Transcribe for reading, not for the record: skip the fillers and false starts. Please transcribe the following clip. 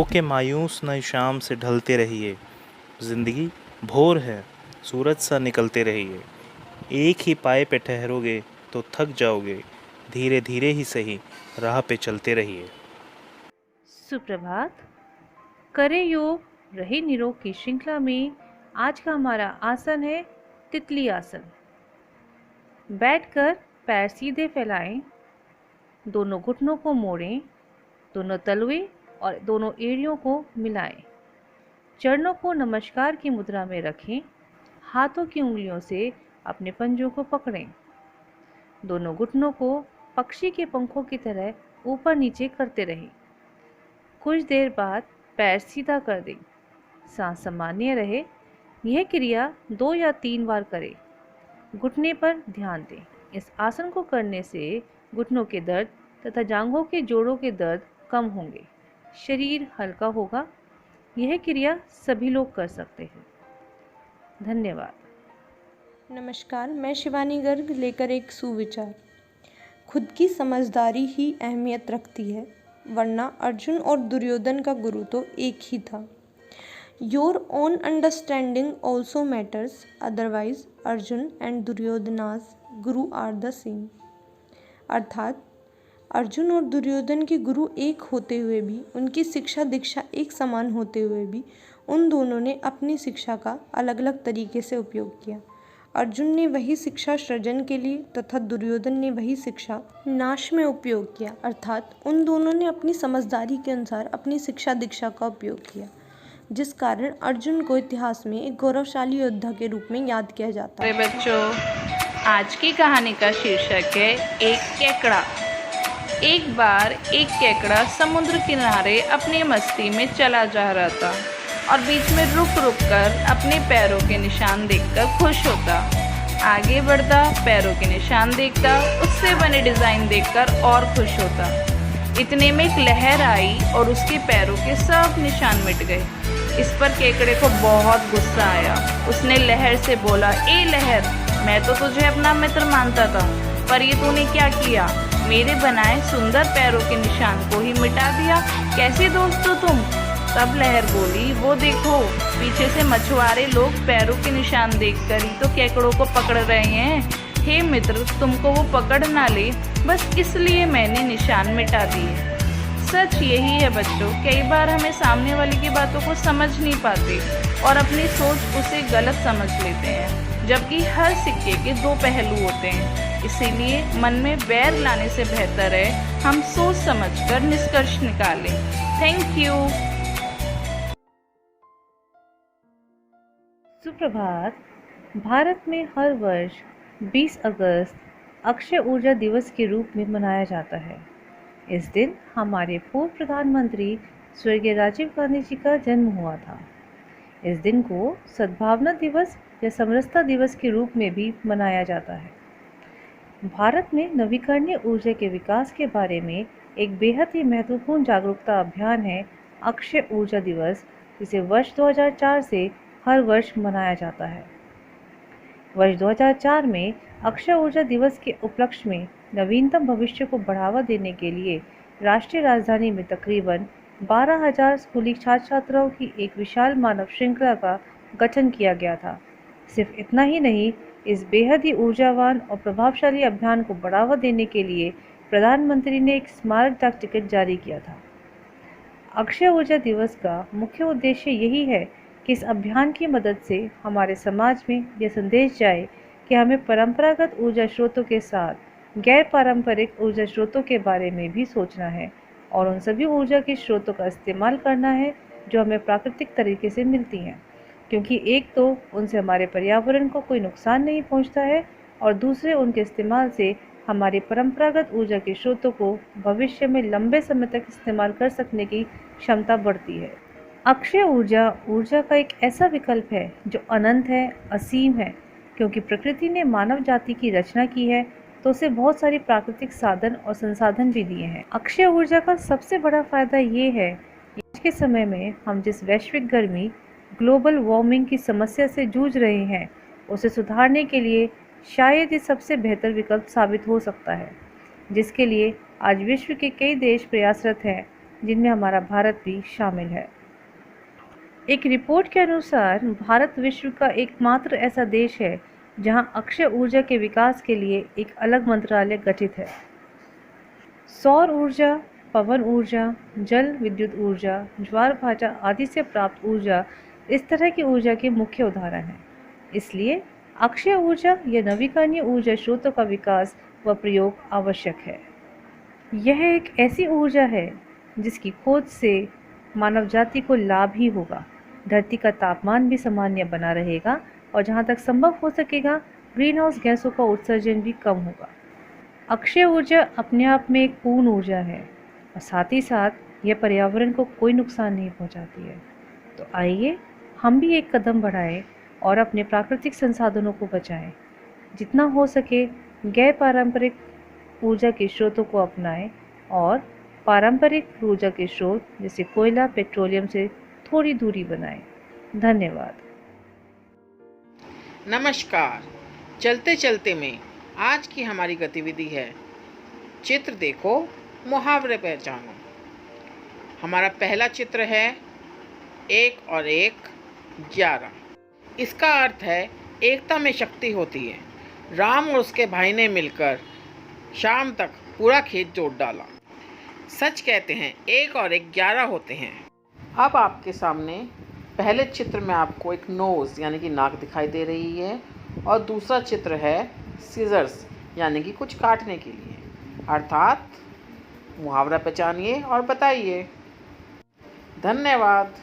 हो के मायूस नई शाम से ढलते रहिए। ज़िंदगी भोर है, सूरज सा निकलते रहिए। एक ही पाए पे ठहरोगे तो थक जाओगे, धीरे धीरे ही सही राह पे चलते रहिए। सुप्रभात। करें योग, रहे निरोग की श्रृंखला में आज का हमारा आसन है तितली आसन। बैठकर पैर सीधे फैलाएं, दोनों घुटनों को मोड़ें, दोनों तलवे और दोनों एड़ियों को मिलाएं। चरणों को नमस्कार की मुद्रा में रखें, हाथों की उंगलियों से अपने पंजों को पकड़ें। दोनों घुटनों को पक्षी के पंखों की तरह ऊपर नीचे करते रहें। कुछ देर बाद पैर सीधा कर दें, सांस सामान्य रहे। यह क्रिया 2 या 3 बार करें। घुटने पर ध्यान दें। इस आसन को करने से घुटनों के दर्द तथा जांघों के जोड़ों के दर्द कम होंगे, शरीर हल्का होगा। यह क्रिया सभी लोग कर सकते हैं। धन्यवाद। नमस्कार, मैं शिवानी गर्ग लेकर एक सुविचार। खुद की समझदारी ही अहमियत रखती है, वरना अर्जुन और दुर्योधन का गुरु तो एक ही था। Your own understanding also matters, otherwise Arjun and Duryodhana's guru are the same. अर्थात अर्जुन और दुर्योधन के गुरु एक होते हुए भी, उनकी शिक्षा दीक्षा एक समान होते हुए भी, उन दोनों ने अपनी शिक्षा का अलग अलग तरीके से उपयोग किया। अर्जुन ने वही शिक्षा सृजन के लिए तथा दुर्योधन ने वही शिक्षा नाश में उपयोग किया। अर्थात उन दोनों ने अपनी समझदारी के अनुसार अपनी शिक्षा दीक्षा का उपयोग किया, जिस कारण अर्जुन को इतिहास में एक गौरवशाली योद्धा के रूप में याद किया जाता है। बच्चों, आज की कहानी का शीर्षक है एक केकड़ा। एक बार एक केकड़ा समुद्र किनारे अपनी मस्ती में चला जा रहा था और बीच में रुक रुक कर अपने पैरों के निशान देखकर खुश होता। आगे बढ़ता, पैरों के निशान देखता, उससे बने डिज़ाइन देखकर और खुश होता। इतने में एक लहर आई और उसके पैरों के सब निशान मिट गए। इस पर केकड़े को बहुत गुस्सा आया। उसने लहर से बोला, ए लहर, मैं तो तुझे अपना मित्र मानता था, पर ये तूने क्या किया? मेरे बनाए सुंदर पैरों के निशान को ही मिटा दिया। कैसे दोस्त हो तुम? तब लहर बोली, वो देखो, पीछे से मछुआरे लोग पैरों के निशान देखकर ही तो केकड़ों को पकड़ रहे हैं। हे मित्र, तुमको वो पकड़ ना ले, बस इसलिए मैंने निशान मिटा दिए। सच यही है बच्चों, कई बार हमें सामने वाले की बातों को समझ नहीं पाते और अपनी सोच उसे गलत समझ लेते हैं, जबकि हर सिक्के के 2 पहलू होते हैं। इसीलिए मन में बैर लाने से बेहतर है हम सोच समझकर निष्कर्ष निकालें। Thank you. सुप्रभात। भारत में हर वर्ष 20 अगस्त अक्षय ऊर्जा दिवस के रूप में मनाया जाता है। इस दिन हमारे पूर्व प्रधानमंत्री स्वर्गीय राजीव गांधी जी का जन्म हुआ था। इस दिन को सद्भावना दिवस या समरसता दिवस के रूप में भी मनाया जाता है। भारत में नवीकरणीय ऊर्जा के विकास के बारे में एक बेहद ही महत्वपूर्ण जागरूकता अभियान है अक्षय ऊर्जा दिवस, जिसे वर्ष 2004 से हर वर्ष मनाया जाता है। वर्ष 2004 में अक्षय ऊर्जा दिवस के उपलक्ष्य में नवीनतम भविष्य को बढ़ावा देने के लिए राष्ट्रीय राजधानी में तकरीबन 12,000 स्कूली छात्र छात्राओं की एक विशाल मानव श्रृंखला का गठन किया गया था। सिर्फ इतना ही नहीं, इस बेहद ही ऊर्जावान और प्रभावशाली अभियान को बढ़ावा देने के लिए प्रधानमंत्री ने एक स्मारक डाक टिकट जारी किया था। अक्षय ऊर्जा दिवस का मुख्य उद्देश्य यही है कि इस अभियान की मदद से हमारे समाज में यह संदेश जाए कि हमें परंपरागत ऊर्जा स्रोतों के साथ गैर पारंपरिक ऊर्जा स्रोतों के बारे में भी सोचना है और उन सभी ऊर्जा के स्रोतों का इस्तेमाल करना है जो हमें प्राकृतिक तरीके से मिलती हैं, क्योंकि एक तो उनसे हमारे पर्यावरण को कोई नुकसान नहीं पहुंचता है और दूसरे उनके इस्तेमाल से हमारी परंपरागत ऊर्जा के स्रोतों को भविष्य में लंबे समय तक इस्तेमाल कर सकने की क्षमता बढ़ती है। अक्षय ऊर्जा का एक ऐसा विकल्प है जो अनंत है, असीम है, क्योंकि प्रकृति ने मानव जाति की रचना की है तो उसे बहुत सारे प्राकृतिक साधन और संसाधन भी दिए हैं। अक्षय ऊर्जा का सबसे बड़ा फायदा ये है कि आज के समय में हम जिस वैश्विक गर्मी, ग्लोबल वार्मिंग की समस्या से जूझ रहे हैं, उसे सुधारने के लिए शायद ये सबसे बेहतर विकल्प साबित हो सकता है, जिसके लिए आज विश्व के कई देश प्रयासरत हैं जिनमें हमारा भारत भी शामिल है। एक रिपोर्ट के अनुसार भारत विश्व का एकमात्र ऐसा देश है जहां अक्षय ऊर्जा के विकास के लिए एक अलग मंत्रालय गठित है। सौर ऊर्जा, पवन ऊर्जा, जल विद्युत ऊर्जा, ज्वार भाटा आदि से प्राप्त ऊर्जा इस तरह की ऊर्जा के मुख्य उदाहरण हैं। इसलिए अक्षय ऊर्जा या नवीकरणीय ऊर्जा स्रोतों का विकास व प्रयोग आवश्यक है। यह एक ऐसी ऊर्जा है जिसकी खोज से मानव जाति को लाभ ही होगा। धरती का तापमान भी सामान्य बना रहेगा और जहाँ तक संभव हो सकेगा ग्रीन हाउस गैसों का उत्सर्जन भी कम होगा। अक्षय ऊर्जा अपने आप में एक पूर्ण ऊर्जा है और साथ ही साथ यह पर्यावरण को कोई नुकसान नहीं पहुंचाती है। तो आइए हम भी एक कदम बढ़ाएं और अपने प्राकृतिक संसाधनों को बचाएं। जितना हो सके गैर पारंपरिक ऊर्जा के स्रोतों को अपनाएं और पारंपरिक ऊर्जा के स्रोत जैसे कोयला, पेट्रोलियम से थोड़ी दूरी बनाएं। धन्यवाद। नमस्कार। चलते चलते में आज की हमारी गतिविधि है चित्र देखो, मुहावरे पहचानो। हमारा पहला चित्र है 1 और 1 11। इसका अर्थ है एकता में शक्ति होती है। राम और उसके भाई ने मिलकर शाम तक पूरा खेत जोत डाला। सच कहते हैं 1 और 1 11 होते हैं। अब आपके सामने पहले चित्र में आपको एक नोज़ यानी कि नाक दिखाई दे रही है और दूसरा चित्र है सीजर्स यानी कि कुछ काटने के लिए। अर्थात मुहावरा पहचानिए और बताइए। धन्यवाद।